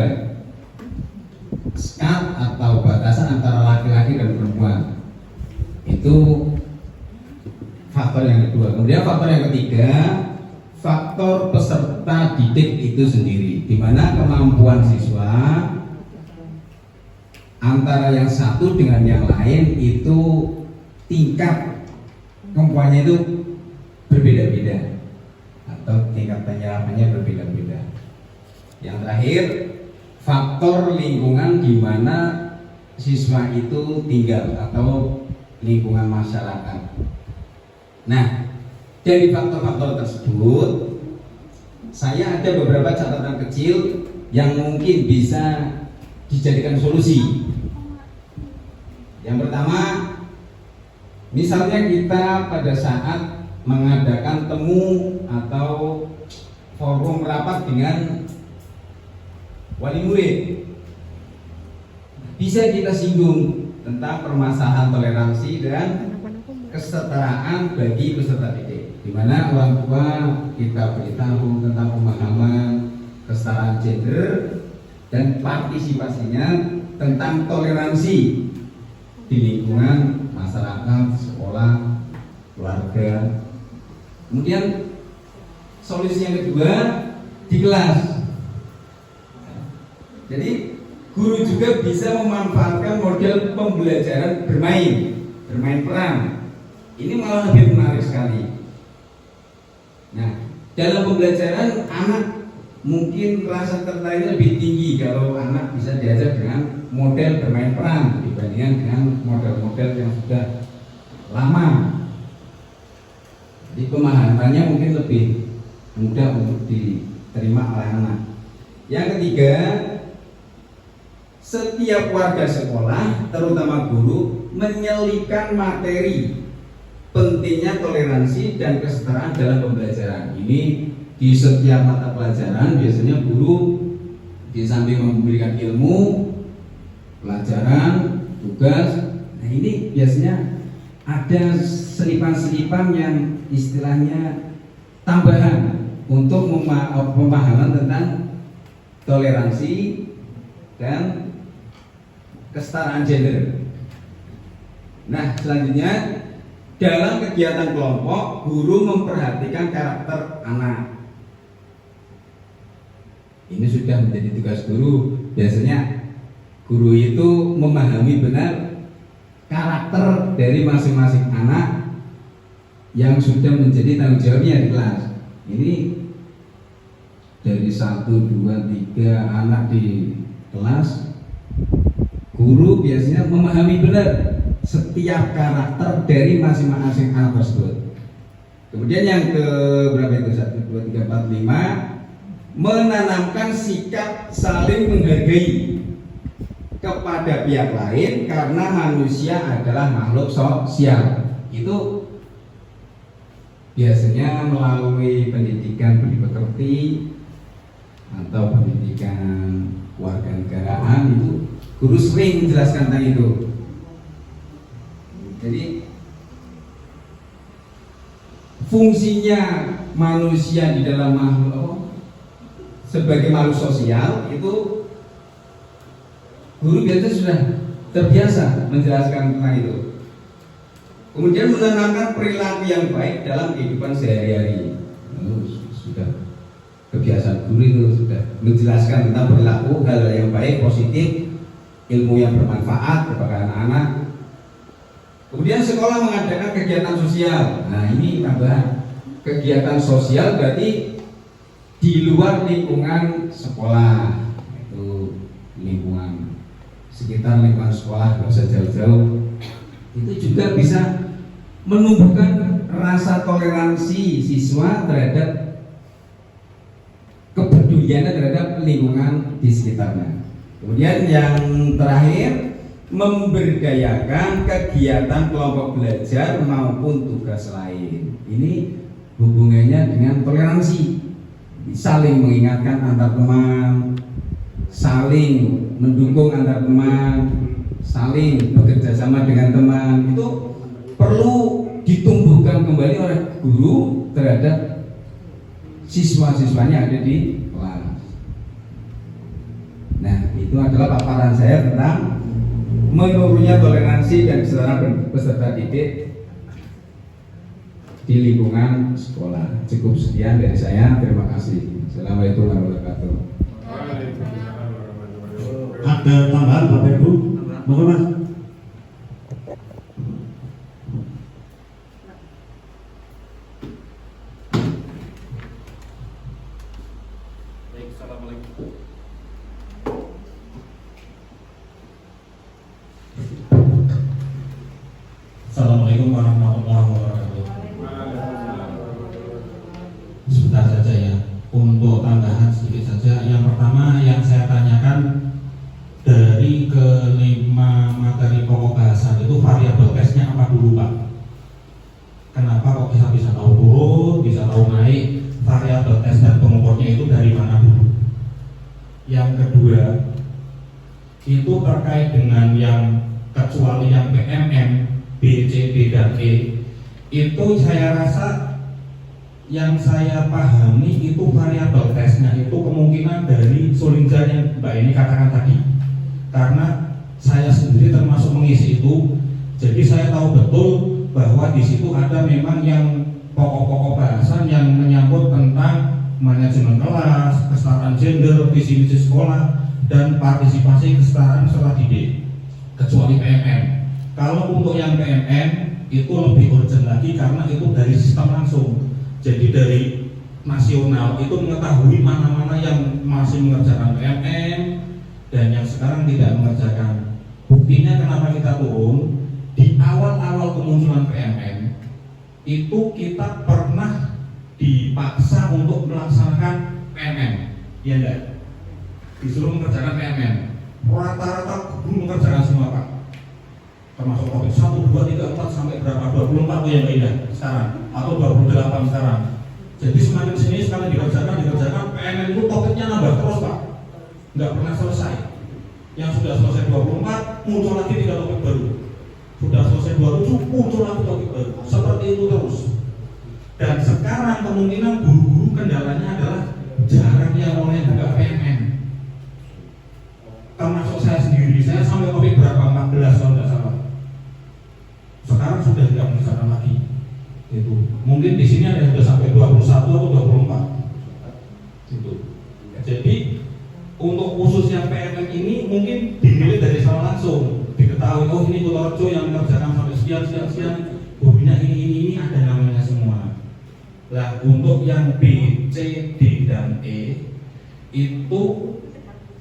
skat atau batasan antara laki-laki dan perempuan. Itu faktor yang kedua. Kemudian faktor yang ketiga, faktor peserta didik itu sendiri, di mana kemampuan siswa antara yang satu dengan yang lain itu tingkat kemampuannya itu berbeda-beda atau tingkat penyerapannya berbeda-beda. Yang terakhir, faktor lingkungan di mana siswa itu tinggal atau lingkungan masyarakat. Nah, dari faktor-faktor tersebut, saya ada beberapa catatan kecil yang mungkin bisa dijadikan solusi. Yang pertama, misalnya kita pada saat mengadakan temu atau forum rapat dengan wali murid, bisa kita singgung tentang permasalahan toleransi dan kesetaraan bagi peserta didik, di mana orang tua kita beritahu tentang pemahaman kesetaraan gender dan partisipasinya tentang toleransi di lingkungan masyarakat, sekolah, keluarga. Kemudian solusi yang kedua di kelas. Jadi guru juga bisa memanfaatkan model pembelajaran bermain peran. Ini malah lebih menarik sekali. Nah, dalam pembelajaran anak mungkin rasa tertariknya lebih tinggi kalau anak bisa diajar dengan model bermain peran dibandingkan dengan model-model yang sudah lama. Jadi pemahamannya mungkin lebih mudah untuk diterima oleh anak. Yang ketiga, setiap warga sekolah, terutama guru, menyelipkan materi pentingnya toleransi dan kesetaraan dalam pembelajaran. Ini di setiap mata pelajaran biasanya guru di samping memberikan ilmu, pelajaran, tugas. Nah, ini biasanya ada selipan-selipan yang istilahnya tambahan untuk pemahaman tentang toleransi dan kesetaraan gender. Nah, selanjutnya dalam kegiatan kelompok, guru memperhatikan karakter anak. Ini sudah menjadi tugas guru. Biasanya guru itu memahami benar karakter dari masing-masing anak yang sudah menjadi tanggung jawabnya di kelas. Ini dari 1, 2, 3 anak di kelas, guru biasanya memahami benar setiap karakter dari masing-masing anak tersebut. Kemudian yang ke berapa itu? 1, 2, 3, 4, 5, menanamkan sikap saling menghargai kepada pihak lain karena manusia adalah makhluk sosial. Itu biasanya melalui pendidikan budi pekerti atau pendidikan kewarganegaraan, itu guru sering menjelaskan tentang itu. Jadi fungsinya manusia di dalam makhluk sebagai makhluk sosial itu guru biasanya sudah terbiasa menjelaskan tentang itu. Kemudian menanamkan perilaku yang baik dalam kehidupan sehari-hari. Sudah kebiasaan guru itu sudah menjelaskan tentang perilaku hal yang baik, positif, ilmu yang bermanfaat kepada anak-anak. Kemudian sekolah mengadakan kegiatan sosial. Nah, ini tambahan kegiatan sosial berarti di luar lingkungan sekolah, itu lingkungan sekitar lingkungan sekolah, nggak usah jauh-jauh. Itu juga bisa menumbuhkan rasa toleransi siswa terhadap kepeduliannya terhadap lingkungan di sekitarnya. Kemudian yang terakhir, memberdayakan kegiatan kelompok belajar maupun tugas lain. Ini hubungannya dengan toleransi, saling mengingatkan antar teman, saling mendukung antar teman, saling bekerja sama dengan teman. Itu perlu ditumbuhkan kembali oleh guru terhadap siswa-siswanya ada di kelas. Nah, itu adalah paparan saya tentang menurunnya toleransi dan kesadaran peserta didik di lingkungan sekolah. Cukup sekian dari saya. Terima kasih. Assalamualaikum warahmatullahi wabarakatuh. Ada tambahan Bapak Ibu? Monggo Mas. Assalamualaikum warahmatullahi wabarakatuh. Sebentar saja ya, untuk tambahan sedikit saja. Yang pertama yang saya tanyakan, dari kelima materi pokok bahasan itu variabel tesnya apa dulu Pak? Kenapa kok bisa tahu turun, bisa tahu naik? Variabel tes dan pengukurnya itu dari mana dulu? Yang kedua, itu terkait dengan yang kecuali yang PMM, B, C, D, dan E, itu saya rasa yang saya pahami itu variabel tesnya itu kemungkinan dari Sulingjar yang Mbak ini katakan tadi, karena saya sendiri termasuk mengisi itu, jadi saya tahu betul bahwa di situ ada memang yang pokok-pokok bahasan yang menyangkut tentang manajemen kelas, kesetaraan gender, visi misi sekolah, dan partisipasi kesetaraan peserta didik, kecuali PMM. Kalau untuk yang PMM itu lebih urgent lagi karena itu dari sistem langsung. Jadi dari nasional itu mengetahui mana-mana yang masih mengerjakan PMM dan yang sekarang tidak mengerjakan. Buktinya kenapa kita turun, di awal-awal kemunculan PMM itu kita pernah dipaksa untuk melaksanakan PMM, ya enggak? Disuruh mengerjakan PMM. Rata-rata guru mengerjakan semua Pak. Termasuk COVID 1, 2, 3, 4 sampai berapa? 24 yang indah sekarang atau 28 sekarang. Jadi semakin sini sekali dikerjakan PMM itu topiknya nambah terus Pak, nggak pernah selesai. Yang sudah selesai 24 muncul lagi 3 topik baru, sudah selesai 27 muncul lagi topik baru, seperti itu terus. Dan sekarang kemungkinan guru-guru kendalanya adalah jarang yang mulai buka PMM. Termasuk saya sendiri, saya sampai topik berapa? 14 kalau tidak salah. Sekarang sudah tidak mengerjakan lagi. Itu mungkin di sini ada yang sudah sampai 21 atau 24. Itu. Jadi untuk khusus yang PMM ini mungkin dinilai dari sana langsung, diketahui oh ini Kutorejo yang mengerjakan sampai sekian, gurunya ini ada namanya semua. Nah untuk yang B, C, D dan E itu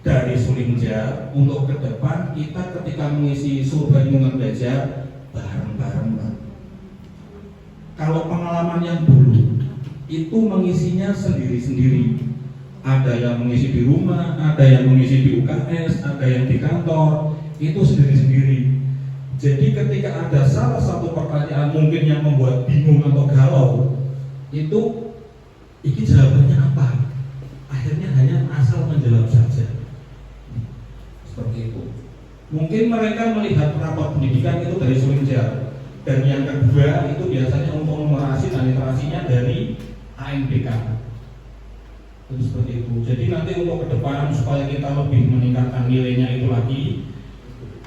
dari Sulingjar untuk ke depan kita ketika mengisi survei lingkungan belajar bareng-bareng Pak. Kalau pengalaman yang dulu itu mengisinya sendiri-sendiri, ada yang mengisi di rumah, ada yang mengisi di UKS, ada yang di kantor, itu sendiri-sendiri. Jadi ketika ada salah satu pertanyaan mungkin yang membuat bingung atau galau, itu ini jawabannya apa? Akhirnya hanya asal menjawab saja. Seperti itu. Mungkin mereka melihat rapor pendidikan itu dari Sulingjar, dan yang kedua itu biasanya untuk numerasi dan literasinya dari ANBK. Itu seperti itu. Jadi nanti untuk ke depan supaya kita lebih meningkatkan nilainya itu lagi,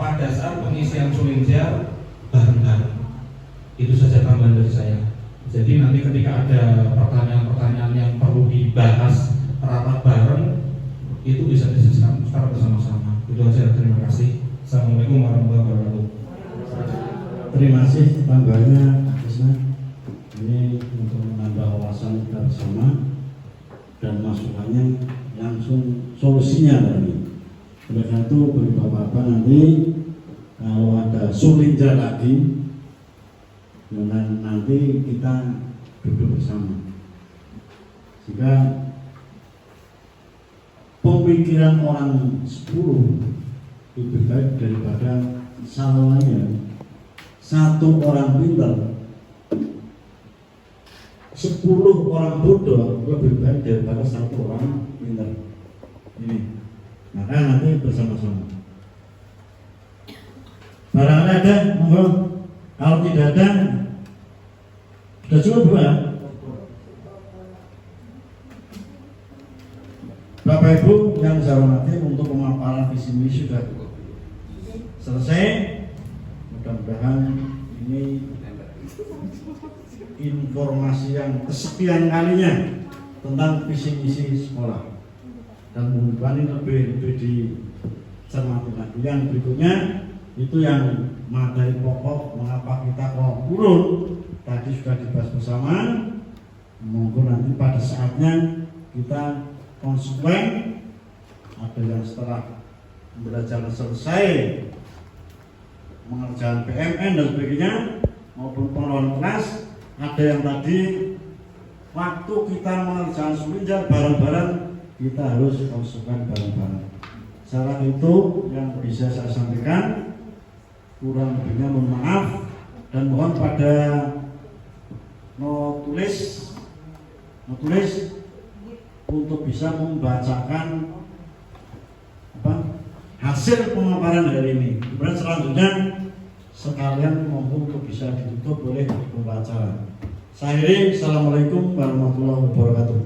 pada saat pengisian Sulingjar bareng-bareng. Itu saja tambahan dari saya. Jadi nanti ketika ada pertanyaan-pertanyaan yang perlu dibahas rapat bareng itu bisa diselesaikan secara bersama-sama. Itu aja, terima kasih. Assalamualaikum warahmatullahi wabarakatuh. Terima kasih tambahnya Krisna. Ini untuk menambah wawasan kita bersama dan masukannya langsung solusinya tadi. Oleh karena itu bagi bapak-bapak nanti kalau ada sulinja lagi, dan nanti kita duduk bersama. Jika pemikiran orang 10 lebih baik daripada salahnya satu orang pintar, 10 orang bodoh lebih baik daripada satu orang pintar. Ini, maka nanti bersama-sama. Barangkali ada, monggo. Kalau tidak ada, sudah cukup dua. Bapak Ibu yang saya hormati, untuk pemaparan visi misi sudah selesai. Mudah-mudahan ini informasi yang kesekian kalinya tentang visi misi sekolah, dan mudah-mudahan ini lebih dicermati lagi. Yang berikutnya itu yang materi pokok mengapa kita kok turun tadi sudah dibahas bersama. Monggo nanti pada saatnya kita konsekuen. Ada yang setelah belajar selesai mengerjakan PMN dan sebagainya maupun pengelolaan kelas. Ada yang tadi waktu kita mengerjakan sulinjar bareng-bareng, kita harus konsekuen bareng-bareng. Syarat itu yang bisa saya sampaikan. Kurang lebihnya mohon maaf, dan mohon pada tulis untuk bisa membacakan hasil pemaparan hari ini. Kemudian selanjutnya sekalian mampu untuk bisa ditutup oleh pembaca. Saya akhiri. Assalamualaikum warahmatullahi wabarakatuh.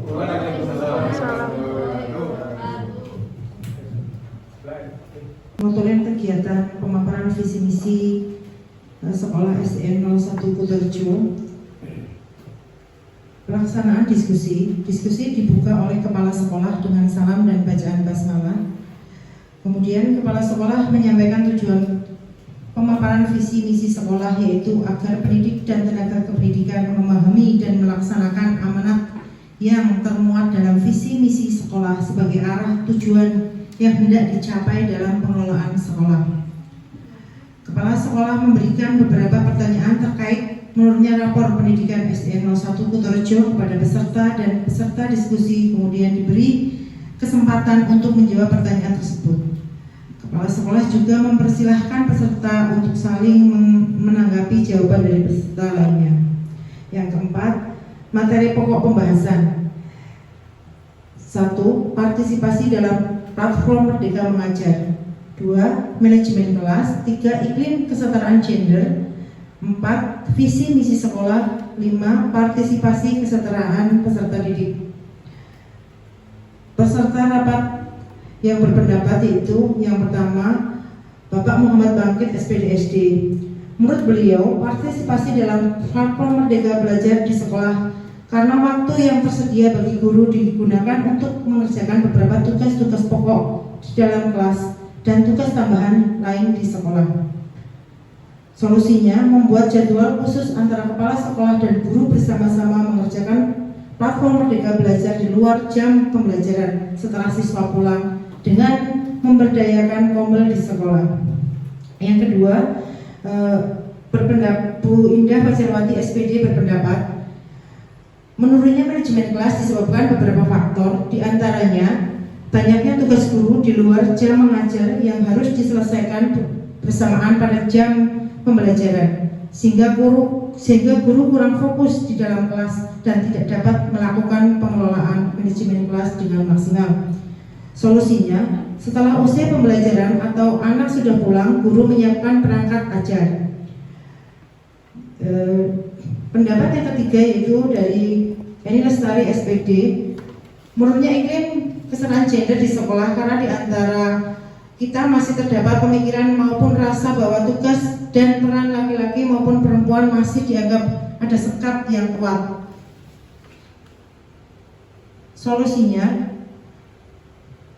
Motoren kegiatan pemaparan visi misi sekolah SDN 01 Kutorejo. Pelaksanaan diskusi dibuka oleh kepala sekolah dengan salam dan bacaan basmalah. Kemudian kepala sekolah menyampaikan tujuan pemaparan visi misi sekolah, yaitu agar pendidik dan tenaga kependidikan memahami dan melaksanakan amanat yang termuat dalam visi misi sekolah sebagai arah tujuan yang hendak dicapai dalam pengelolaan sekolah. Kepala sekolah memberikan beberapa pertanyaan terkait menurutnya rapor pendidikan SDN 01 Kutorejo kepada peserta, dan peserta diskusi kemudian diberi kesempatan untuk menjawab pertanyaan tersebut. Kepala sekolah juga mempersilahkan peserta untuk saling menanggapi jawaban dari peserta lainnya. Yang keempat, materi pokok pembahasan. 1. Partisipasi dalam platform Merdeka Mengajar. 2. Manajemen kelas. 3. Iklim kesetaraan gender. 4. Visi misi sekolah. 5. Partisipasi kesetaraan peserta didik. Peserta rapat yang berpendapat yaitu yang pertama Bapak Muhammad Bangkit SPD SD. Menurut beliau, partisipasi dalam platform Merdeka Belajar di sekolah karena waktu yang tersedia bagi guru digunakan untuk mengerjakan beberapa tugas-tugas pokok di dalam kelas dan tugas tambahan lain di sekolah. Solusinya membuat jadwal khusus antara kepala sekolah dan guru bersama-sama mengerjakan platform Merdeka Belajar di luar jam pembelajaran setelah siswa pulang dengan memberdayakan komel di sekolah. Yang kedua, Bu Indah Fajarwati SPD berpendapat menurunnya manajemen kelas disebabkan beberapa faktor, diantaranya banyaknya tugas guru di luar jam mengajar yang harus diselesaikan bersamaan pada jam pembelajaran, sehingga guru kurang fokus di dalam kelas dan tidak dapat melakukan pengelolaan manajemen kelas dengan maksimal. Solusinya, setelah usai pembelajaran atau anak sudah pulang, guru menyiapkan perangkat ajar. Pendapat yang ketiga yaitu dari Eni Lestari SPD. Menurutnya iklim kesetaraan gender di sekolah karena di antara kita masih terdapat pemikiran maupun rasa bahwa tugas dan peran laki-laki maupun perempuan masih dianggap ada sekat yang kuat. Solusinya,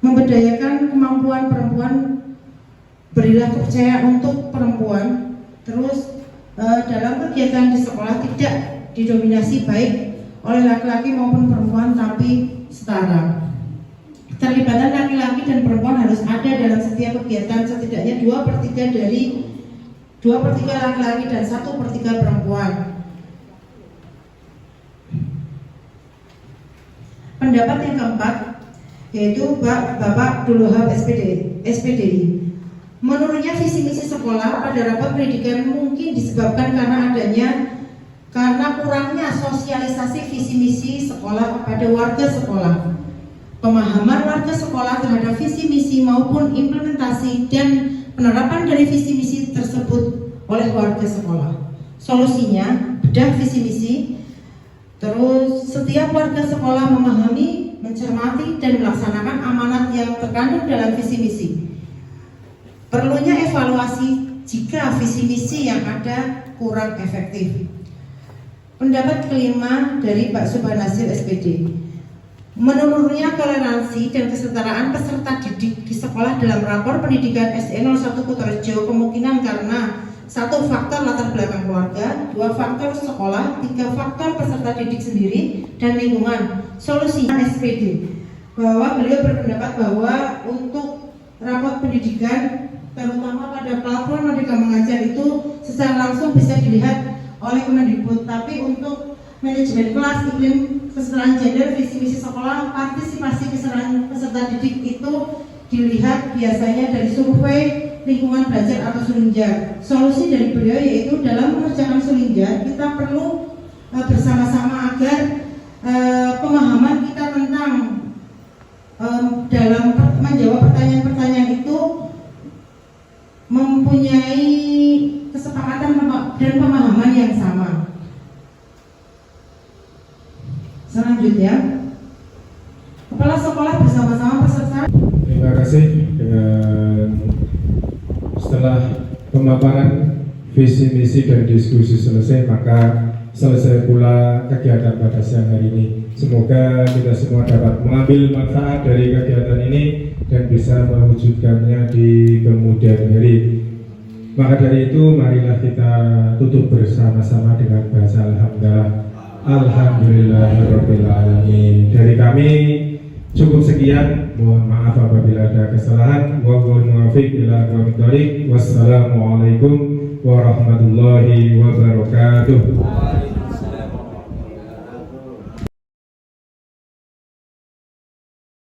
memberdayakan kemampuan perempuan, berilah kepercayaan untuk perempuan. Terus dalam kegiatan di sekolah tidak didominasi baik oleh laki-laki maupun perempuan, tapi setara. Terlibatan laki-laki dan perempuan harus ada dalam setiap kegiatan, setidaknya 2/3 dari 2/3 laki-laki dan 1/3 perempuan. Pendapat yang keempat yaitu Bapak Duluhab SPDI. Menurutnya visi misi sekolah pada rapat pendidikan mungkin disebabkan karena kurangnya sosialisasi visi misi sekolah kepada warga sekolah. Pemahaman warga sekolah terhadap visi misi maupun implementasi dan penerapan dari visi misi tersebut oleh warga sekolah. Solusinya bedah visi misi. Terus setiap warga sekolah memahami, mencermati dan melaksanakan amanat yang terkandung dalam visi misi. Perlunya evaluasi jika visi misi yang ada kurang efektif. Pendapat kelima dari Pak Subhanasir SPD. Menurunnya toleransi dan kesetaraan peserta didik di sekolah dalam rapor pendidikan SE 01 Kutorejo kemungkinan karena 1 faktor latar belakang keluarga, 2 faktor sekolah, 3 faktor peserta didik sendiri dan lingkungan. Solusinya SPD bahwa beliau berpendapat bahwa untuk rapor pendidikan terutama pada platform Merdeka Mengajar itu secara langsung bisa dilihat oleh Kemendikbud, tapi untuk manajemen kelas, iklim kesetaraan gender, visi misi sekolah, partisipasi kesetaraan peserta didik itu dilihat biasanya dari survei lingkungan belajar atau Sulinja. Solusi dari beliau yaitu dalam mengerjakan Sulinja kita perlu bersama-sama agar pemahaman kita tentang dalam menjawab pertanyaan-pertanyaan itu mempunyai kesepakatan dan pemahaman yang sama. Selanjutnya, kepala sekolah bersama-sama peserta. Terima kasih. Setelah pemaparan visi misi dan diskusi selesai, maka selesai pula kegiatan pada siang hari ini. Semoga kita semua dapat mengambil manfaat dari kegiatan ini dan bisa mewujudkannya di kemudian hari. Maka dari itu marilah kita tutup bersama-sama dengan bahasa Alhamdulillah. Alhamdulillahirabbil alamin. Dari kami cukup sekian. Mohon maaf apabila ada kesalahan. Wallahul muwaffiq ila aqwamit thoriq. Wassalamualaikum warahmatullahi wabarakatuh.